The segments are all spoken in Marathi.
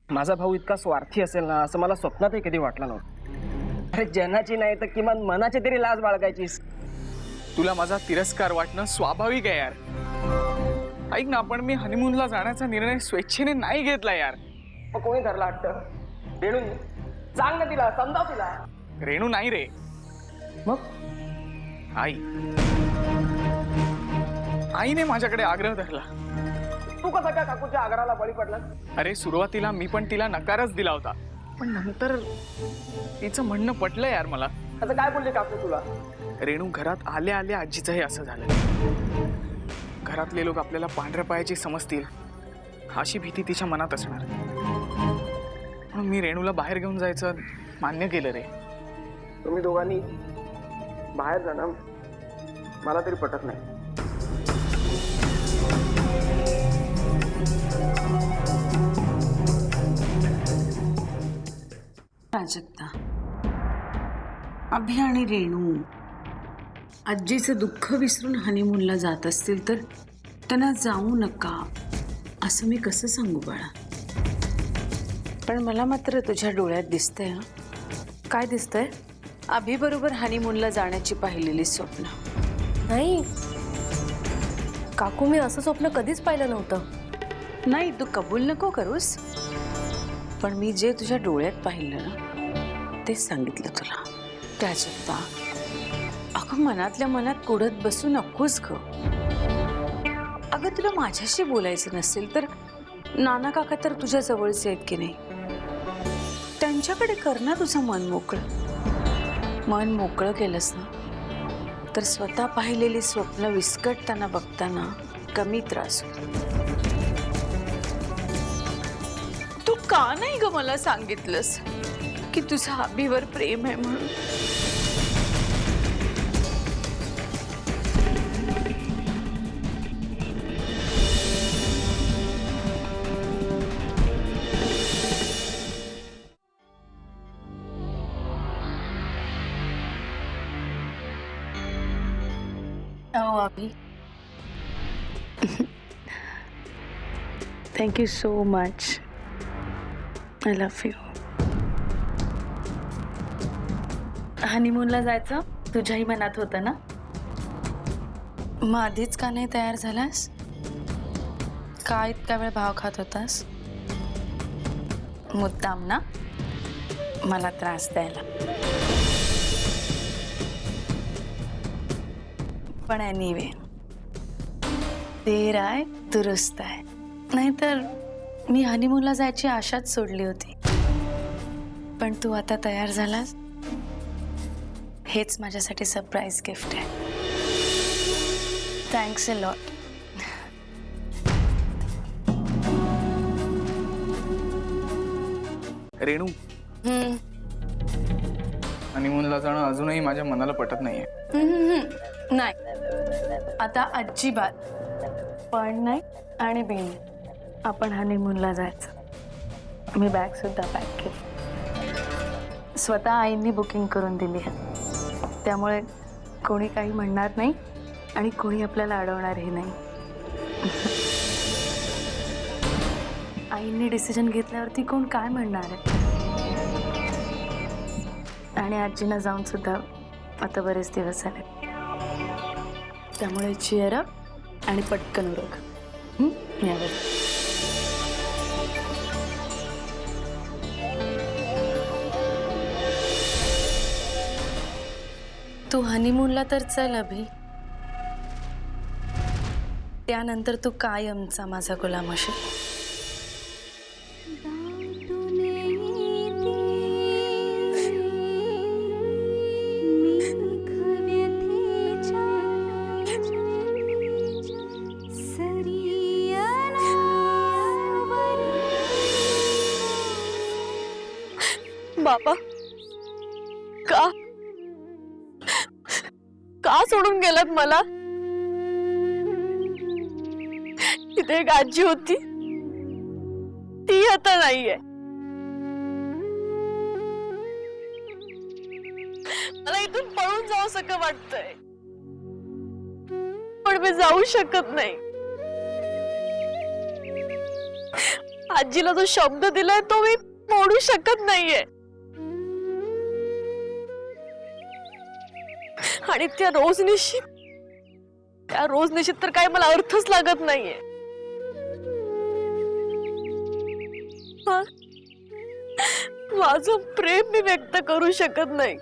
माझा भाऊ इतका स्वार्थी असेल ना असं मला स्वप्नातही कधी वाटलं नव्हतं। अरे जनाची नाही तर किमान मनाची तरी लाज बाळगायचीस। तुला माझा तिरस्कार वाटणं स्वाभाविक आहे यार। ऐक ना, पण मी हनीमूनला जाण्याचा निर्णय स्वेच्छेने नाही घेतला यार। मग कोणी धरला हट्ट? रेणू सांग ना तिला, समजाव तिला। रेणू नाही रे, मग आई। आईने माझ्याकडे आग्रह धरला। तू कसा काय काकूच्या आग्रहाला बळी पडला? अरे सुरुवातीला मी पण तिला नकारच दिला होता, पण नंतर तिचं म्हणणं पटलं यार मला। आता काय बोलली काकू तुला? रेणू घरात आल्या आल्या आजीचं हे असं झालं। घरातले लोक आपल्याला पांढऱ्या पायाची समजतील अशी भीती तिच्या मनात असणार। म्हणून मी रेणूला बाहेर घेऊन जायचं मान्य केलं रे। तुम्ही दोघांनी बाहेर जाणं मला तरी पटत नाही। प्राजक्ता, अभि आणि रेणू आजीचं दुःख विसरून हनीमूनला जात असतील तर त्यांना जाऊ नका असं मी कसं सांगू बाळा? पण मला मात्र तुझ्या डोळ्यात दिसतंय। काय दिसतंय? अभि बरोबर हनीमूनला जाण्याची पाहिलेली स्वप्न। नाही काकू, मी असं स्वप्न कधीच पाहिलं नव्हतं। नाही, तू कबूल नको करूस, पण मी जे तुझ्या डोळ्यात पाहिलं ना तेच सांगितलं तुला। प्राजक्ता, अगं मनातल्या मनात कुढत बसू नकोस ग। अगं तुला माझ्याशी बोलायचं नसेल तर नाना काका तर तुझ्या जवळचे आहेत की नाही, त्यांच्याकडे कर ना तुझं मन मोकळं। मन मोकळं केलंस ना तर स्वतः पाहिलेली स्वप्न विस्कटताना बघताना कमी त्रास होतो। तू का नाही ग मला सांगितलंस की तुझं अभिवर प्रेम आहे म्हणून? Oh, Abhi. Thank you so much. I love you. हनीमूनला जायचं तुझ्याही मनात होतं ना? मग आधीच का नाही तयार झालास? का इतका वेळ भाव खात होतास? मुद्दाम ना मला त्रास द्यायला। पण एनिवे, देर आहे दुरुस्त आहे। नाहीतर मी हनीमूनला जायची आशाच सोडली होती, पण तू आता तयार झालास हेच माझ्यासाठी सरप्राईज गिफ्ट आहे। Thanks a lot. रेणू, हनीमूनला जाणं अजूनही माझ्या मनाला पटत नाहीये। नाही आता अजिबात पण नाही। आणि बेन, आपण हनीमूनला जायचं। मी बॅग सुद्धा पॅक केली, स्वतः आईंनी बुकिंग करून दिली आहे, त्यामुळे कोणी काही म्हणणार नाही आणि कोणी आपल्याला अडवणारही नाही। आईंनी डिसिजन घेतल्यावरती कोण काय म्हणणार आहे? आणि आजींना जाऊन सुद्धा आता बरेच दिवस झाले, त्यामुळे चिअर अप आणि पटकन उरक। यावर तू हनीमूनला तर चल अभि, त्यानंतर तू कायमचा माझा गुलाम असेल। बाबा, का का सोडून गेलात मला? इथे एक आजी होती, ती आता नाहीये। मला इथून पळून जाऊ असं वाटतंय, पण मी जाऊ शकत नाही। आजीला जो शब्द दिलाय तो मी मोडू शकत नाहीये. आणि त्या रोजनिशीत तर काय मला अर्थच लागत नाहीये. माझं प्रेम मी व्यक्त करू शकत नाही.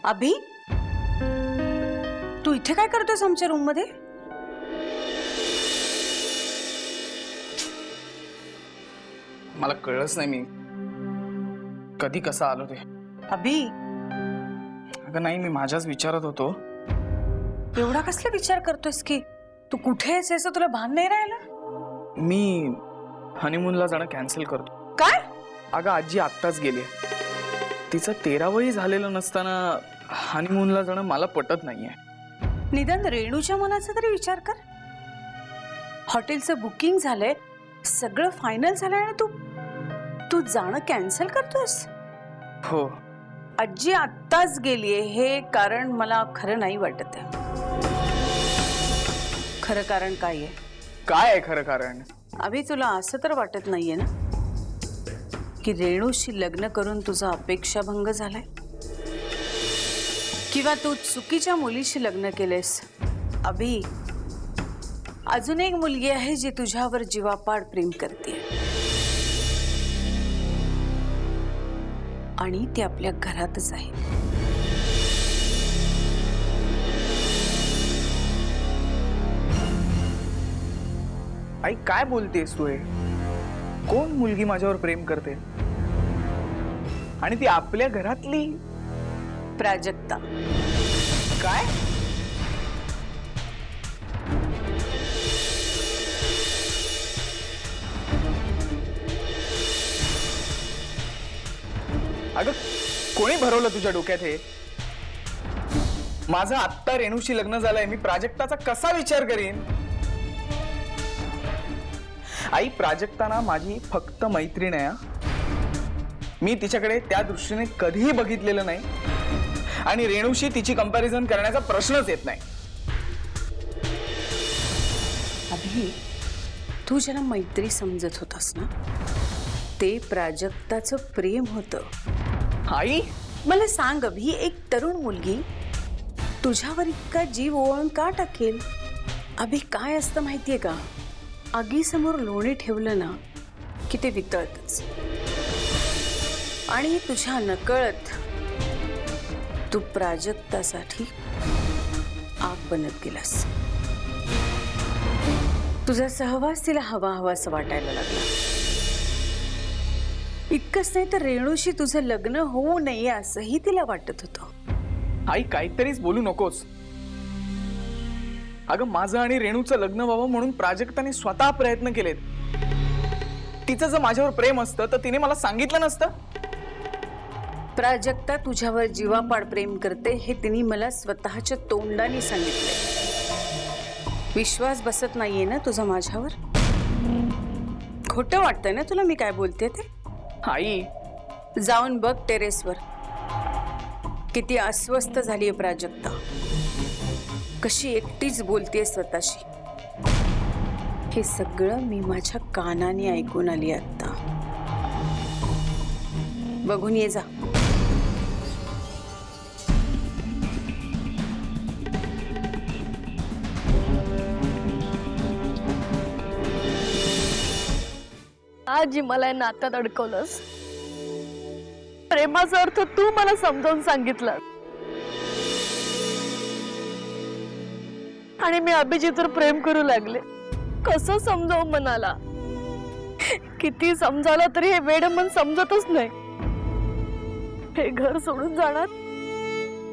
अभि, तू इथे काय करतोयस आमच्या रूम मध्ये? मला कळलंच नाही मी कधी कसा आलो ते. अभि, अगं नाही, मी माझ्याच विचारत होतो. एवढा कसला विचार करतोयस की तू कुठे आहेस याचं तुला भान नाही राहिलं? मी हनीमूनला जाणं कॅन्सल करतो. काय? अगं आजी आत्ताच गेली. तिचं 13वंही झालेलं नसताना हनीमूनला जाणं मला पटत नाहीये. निदान रेणूच्या मनाचा तरी विचार कर. हॉटेलचं बुकिंग झालंय, सगळं फायनल झालंय आणि तू जाणं कॅन्सल करतोस? हो, आजी आत्ताच गेलीये हे कारण मला खरं नाही वाटत आहे. खरं कारण काय आहे? काय आहे खरं कारण? अभि, तुला असं तर वाटत नाहीये ना की रेणूशी लग्न करून तुझा अपेक्षाभंग झालाय, किंवा तू चुकीच्या मुलीशी लग्न केलेस? अभि, अजून एक मुलगी आहे जी तुझ्यावर जीवापाड प्रेम करते आणि ती आपल्या घरातच आहे. आई काय बोलतेस तू? हे कोण मुलगी माझ्यावर प्रेम करते? आणि ती आपल्या घरातली? प्राजक्ता. काय? अगं कोणी भरवलं तुझ्या डोक्यात हे? माझं आत्ता रेणूशी लग्न झालंय, मी प्राजक्ताचा कसा विचार करीन? आई, प्राजक्ता माझी फक्त मैत्रीण आहे. मी तिच्याकडे त्या दृष्टीने कधीही बघितलेलं नाही आणि रेणूशी तिची कंपॅरिझन करण्याचा प्रश्नच येत नाही. अभि, तू ज्याला मैत्री समजत होतास ना, ते प्राजक्ताचं प्रेम होतं. आई, मला सांग अभि, एक तरुण मुलगी तुझ्यावर इतका जीव ओवाळून का टाकेल? अभि, काय असतं माहितीये का, आगीसमोर लोणी ठेवलं ना की ते वितळतच, आणि तुझ्या नकळत तू प्राजक्तासाठी आग बनत गेलास. तुझा सहवास तिला हवा हवासा वाटायला लागला. इतकंच नाही तर रेणूशी तुझं लग्न होऊ नये असंही तिला वाटत होतं. आई, काहीतरीच बोलू नकोस. अगं माझं आणि रेणूचं लग्न व्हावं म्हणून प्राजक्ताने स्वतः प्रयत्न केलेत. तिचं जर माझ्यावर प्रेम असतं तर तिने मला सांगितलं नसतं. प्राजक्ता तुझ्यावर जीवापाड प्रेम करते हे तिने मला स्वतःच्या तोंडाने सांगितलंय. विश्वास बसत नाहीये ना तुझा माझ्यावर? खोटं वाटतंय ना तुला मी काय बोलते ते? आई, जाऊन बघ टेरेसवर, किती अस्वस्थ झालीये प्राजक्ता, कशी एकटीच बोलतेय स्वतःशी. हे सगळं मी माझ्या कानाने ऐकून आली आता. बघून ये जा. आजी मला या नात्यात अडकवलंस. प्रेमाचा अर्थ तू मला समजावून सांगितलं आणि मी अभिजितवर प्रेम करू लागले. कसं समजावं मनाला? किती समजावलं तरी हे वेड मन समजतच नाही. हे घर सोडून जाणार,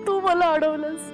तू मला अडवलंस.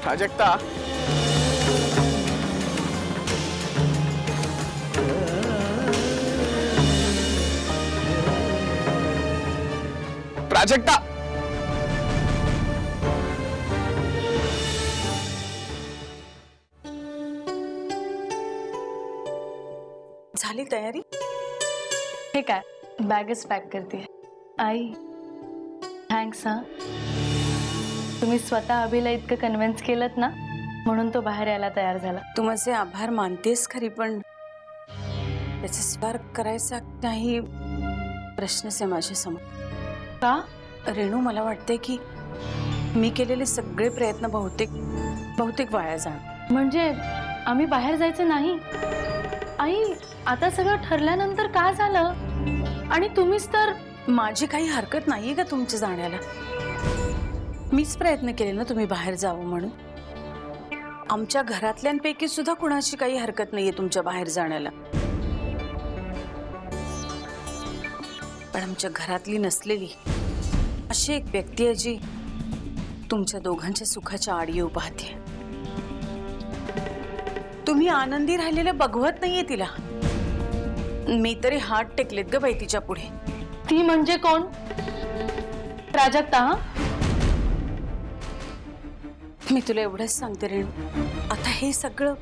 प्राजक्ता, प्राजक्ता, झाली तयारी? हे काय, बॅगच पॅक करते. आई थँक्स हा. तुम्ही स्वतः अभिला इतकं कन्व्हिन्स केलं ना, म्हणून तो बाहेर यायला तयार झाला. तू माझे आभार मानतेस खरी, पण त्याचा स्वीकार करायचा नाही प्रश्नच आहे माझ्या समोर. का? रेणू, मला वाटते की मी केलेले सगळे प्रयत्न बहुतेक वाया जाणार. म्हणजे आम्ही बाहेर जायचं नाही? आई, आता सगळं ठरल्यानंतर काय झालं? आणि तुम्हीच तर. माझी काही हरकत नाहीये का तुमच्या जाण्याला? मीच प्रयत्न केले ना तुम्ही बाहेर जावं म्हणून. आमच्या घरातल्यांपैकी सुद्धा कुणाची काही हरकत नाहीये तुमच्या बाहेर जाण्याला. पण आमच्या घरातली नसलेली अशी एक व्यक्ती आहे जी तुमच्या दोघांच्या सुखाच्या आड येऊ पाहते. तुम्ही आनंदी राहिलेलं बघवत नाहीये तिला. मी तरी हात टेकलेत ग बाई तिच्या पुढे. ती म्हणजे कोण? प्राजक्ता? हा, मी तुला एवढंच सांगते रेणू, आता हे सगळं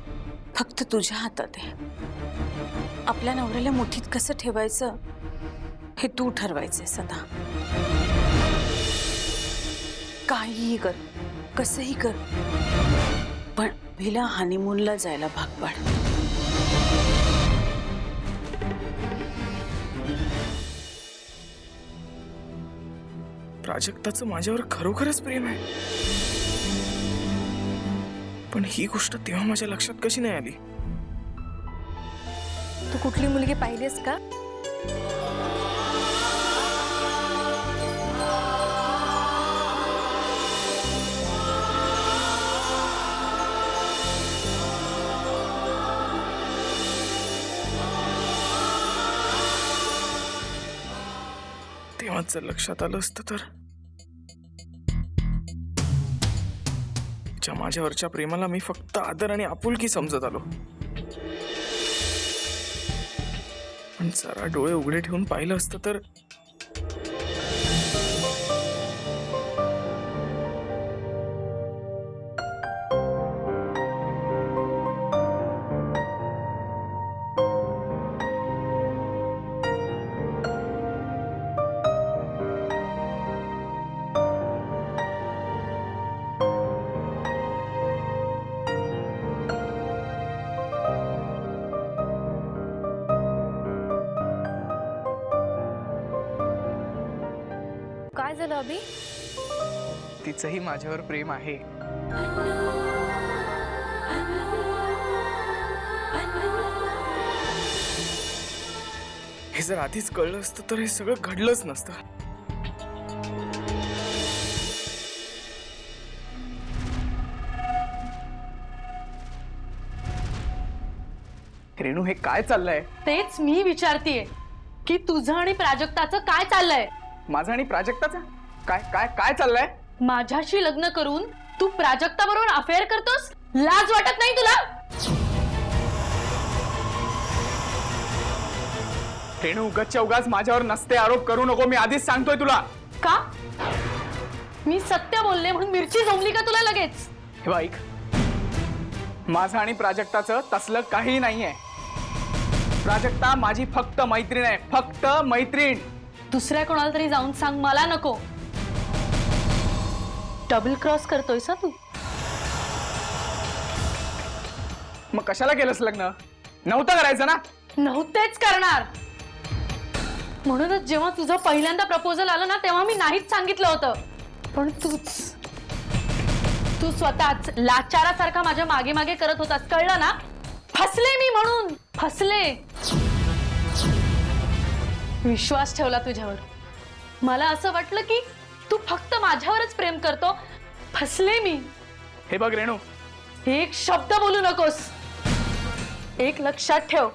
फक्त तुझ्या हातात आहे. आपल्या नवऱ्याला मुठीत कसं ठेवायचं हे तू ठरवायचंय सदा. काहीही कर, कसंही कर, पण अभिला हनीमूनला जायला भाग पाड. प्राजक्ताचं माझ्यावर खरोखरच प्रेम आहे, पण ही गोष्ट तेव्हा माझ्या लक्षात कशी नाही आली? तू कुठली मुलगी पाहिलीस का? तेव्हाच जर लक्षात आलं असतं तर. तिच्या माझ्यावरच्या प्रेमाला मी फक्त आदर आणि आपुलकी समजत आलो, पण जरा डोळे उघडे ठेवून पाहिलं असतं तर. काय झालं अभि? तिचंही माझ्यावर प्रेम आहे. हे जर आधीच कळलं असतं तर हे सगळं घडलंच नसतं. रेणू, हे काय चाललंय? तेच मी विचारतीये की तुझं आणि प्राजक्ताचं काय चाललंय? माझं आणि प्राजक्ताचं काय काय काय चाललंय? माझ्याशी लग्न करून तू प्राजक्ता बरोबर अफेअर करतोस? लाज वाटत नाही तुला? रेणू, उगाच उगाच माझ्यावर नसते आरोप करू नको. मी आधीच सांगतोय तुला. का? मी सत्य बोलले म्हणून मिरची जमली का तुला लगेच? हे बघ, माझं आणि प्राजक्ताचं तसलं काही नाहीये. प्राजक्ता माझी फक्त मैत्रीण आहे, फक्त मैत्रीण. दुसऱ्या कोणाला तरी जाऊन सांग, मला नको. डबल क्रॉस करतोयस तू? मग कशाला केलंस लग्न? नव्हतं करायचं ना? नव्हतेच करणार. म्हणूनच जेव्हा तुझं पहिल्यांदा प्रपोजल आलं ना तेव्हा मी नाहीच सांगितलं होतं. पण तू स्वतःच लाचारासारखा माझ्या मागे मागे करत होतास, कळलं ना? फसले मी, म्हणून फसले. विश्वास ठेवला तुझ्यावर. मला असं वाटलं की तू फक्त माझ्यावरच प्रेम करतो. फसले मी. हे बघ रेणू, एक शब्द बोलू नकोस. एक लक्षात ठेव,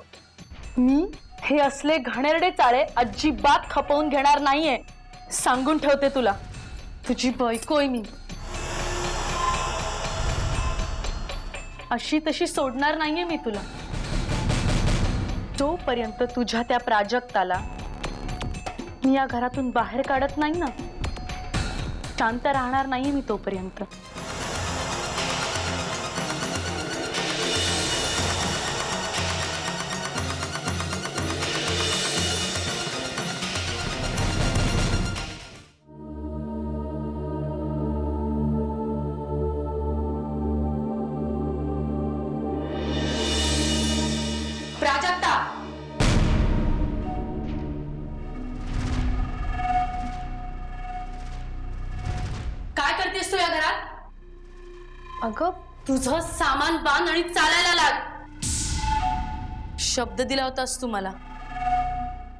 मी हे असले घाणेरडे चाळे अजिबात खपवून घेणार नाहीये. सांगून ठेवते तुला. तुझी बायकोय मी. अशी तशी सोडणार नाहीये मी तुला. जोपर्यंत तुझ्या त्या प्राजक्ताला मी या घरातून बाहेर काढत नाही ना, शांत राहणार नाहीये मी तोपर्यंत. प्राजक्ता, काय करतेस तू या घरात? अगं, तुझं सामान बांध आणि चालायला लाग. शब्द दिला होतास तू मला,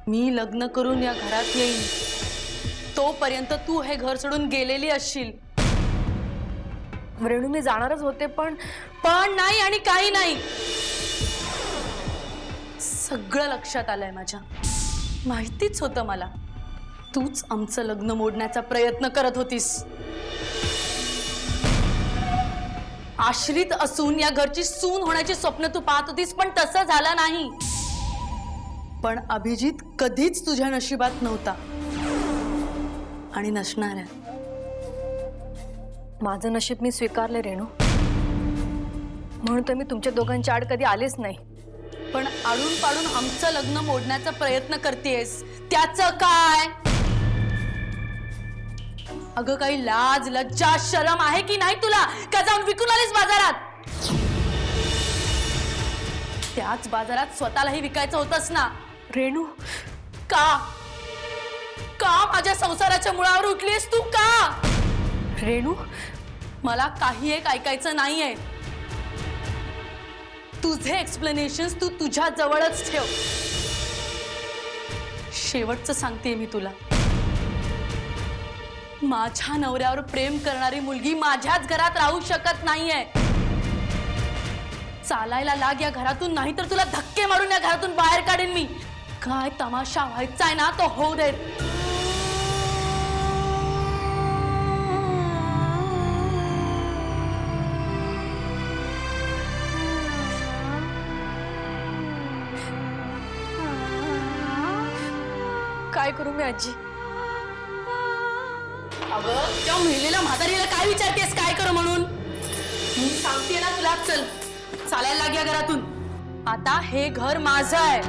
मी लग्न करून या घरात येईन. तोपर्यंत तू हे घर सोडून गेलेली असशील. रेणू, मी जाणारच होते, पण नाही आणि काही नाही. सगळं लक्षात आलंय माझ्या. माहितीच होतं मला तूच आमचं लग्न मोडण्याचा प्रयत्न करत होतीस. आश्रित असून या घरची सून होण्याची स्वप्न तू पाहत होतीस, पण तसं झालं नाही. पण अभिजित कधीच तुझ्या नशिबात नव्हता आणि नसणार आहे. माझं नशीब मी स्वीकारले रेणू, म्हणून तर मी तुमच्या दोघांच्या आड कधी आलेच नाही. पण आडून पाडून आमचं लग्न मोडण्याचा प्रयत्न करतेस, त्याचं काय? अगं, काही लाज लज्जा शरम आहे की नाही तुला? का जाऊन विकून आलीस बाजारात? त्याच बाजारात स्वतःलाही विकायचं होतंस ना रेणू. का माझ्या संसाराच्या मुळावर उठलीस तू? का रेणू? मला काही एक ऐकायचं नाहीये. तुझे एक्सप्लेनेशन्स तू तुझ्या जवळच ठेव. शेवटचं सांगते मी तुला, माझ्या नवऱ्यावर प्रेम करणारी मुलगी माझ्याच घरात राहू शकत नाहीये. चालायला लाग या घरातून, नाही तर तुला धक्के मारून या घरातून बाहेर काढेन मी. काय तमाशा व्हायचाय ना तो होऊ दे. काय करू मी आजी? अगं, त्या महिलेला म्हातारीला काय विचारतेस काय कर म्हणून? मी सांगते ना तुला, चल चालायला लाग या घरातून. आता हे घर माझं आहे.